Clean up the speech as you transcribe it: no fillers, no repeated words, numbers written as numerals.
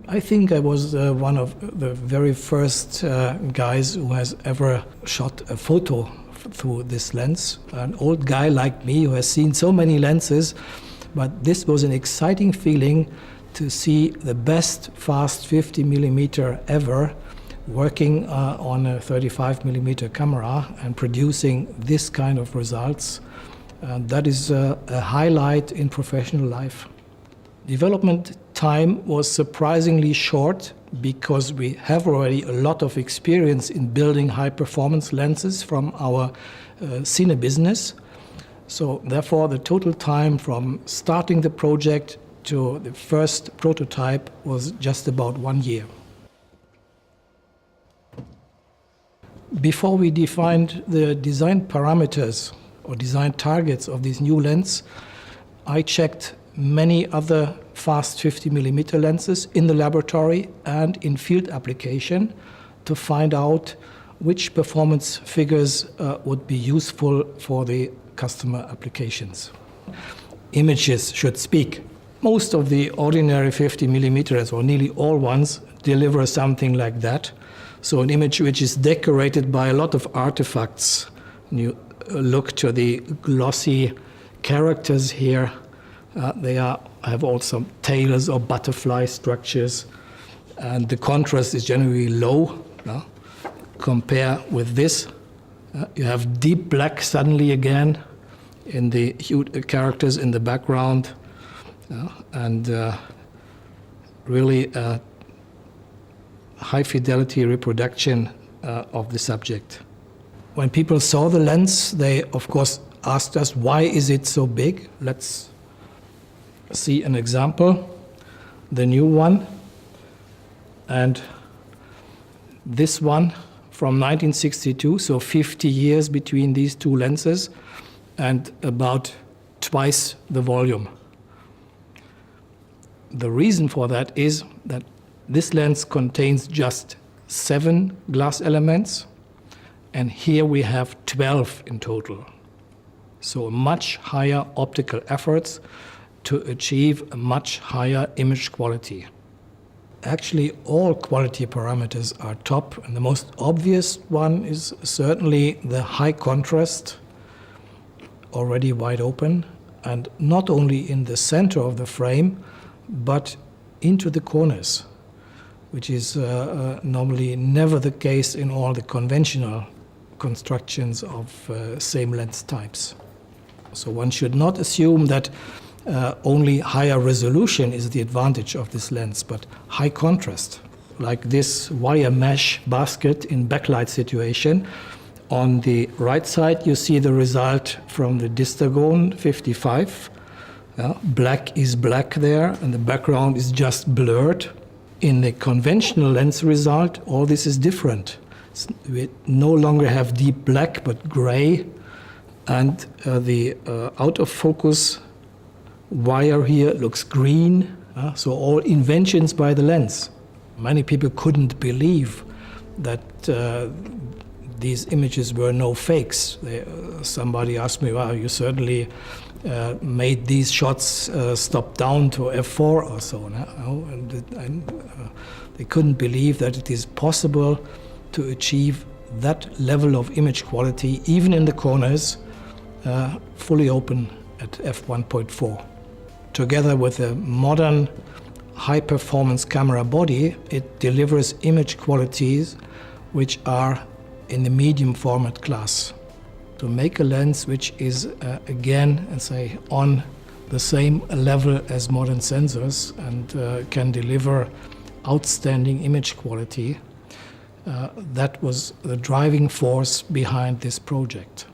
I think I was one of the very first guys who has ever shot a photo through this lens. An old guy like me who has seen so many lenses, but this was an exciting feeling to see the best fast 50mm ever working on a 35mm camera and producing this kind of results. That is a highlight in professional life. Development time was surprisingly short because we have already a lot of experience in building high-performance lenses from our cine business. So therefore, the total time from starting the project to the first prototype was just about 1 year. Before we defined the design parameters or design targets of this new lens, I checked many other fast 50mm lenses in the laboratory and in field application to find out which performance figures would be useful for the customer applications. Images should speak. Most of the ordinary 50mm, or nearly all ones, deliver something like that. So an image which is decorated by a lot of artifacts. You look to the glossy characters here. They have also tails or butterfly structures, and the contrast is generally low. Compare with this, you have deep black suddenly again in the characters in the background, and really high fidelity reproduction of the subject. When people saw the lens, they of course asked us, why is it so big? Let's see an example, the new one, and this one from 1962, so 50 years between these two lenses, and about twice the volume. The reason for that is that this lens contains just 7 glass elements, and here we have 12 in total. So much higher optical efforts to achieve a much higher image quality. Actually, all quality parameters are top, and the most obvious one is certainly the high contrast, already wide open, and not only in the center of the frame, but into the corners, which is normally never the case in all the conventional constructions of same lens types. So one should not assume that only higher resolution is the advantage of this lens, but high contrast, like this wire mesh basket in backlight situation. On the right side, you see the result from the Distagon 55. Black is black there, and the background is just blurred. In the conventional lens result, all this is different. We no longer have deep black, but gray, and the out of focus wire here looks green, so all inventions by the lens. Many people couldn't believe that these images were no fakes. Somebody asked me, well, you certainly made these shots stop down to f4 or so. No? And they couldn't believe that it is possible to achieve that level of image quality, even in the corners, fully open at f1.4. Together with a modern high-performance camera body, it delivers image qualities which are in the medium format class. To make a lens which is, again, on the same level as modern sensors and can deliver outstanding image quality, that was the driving force behind this project.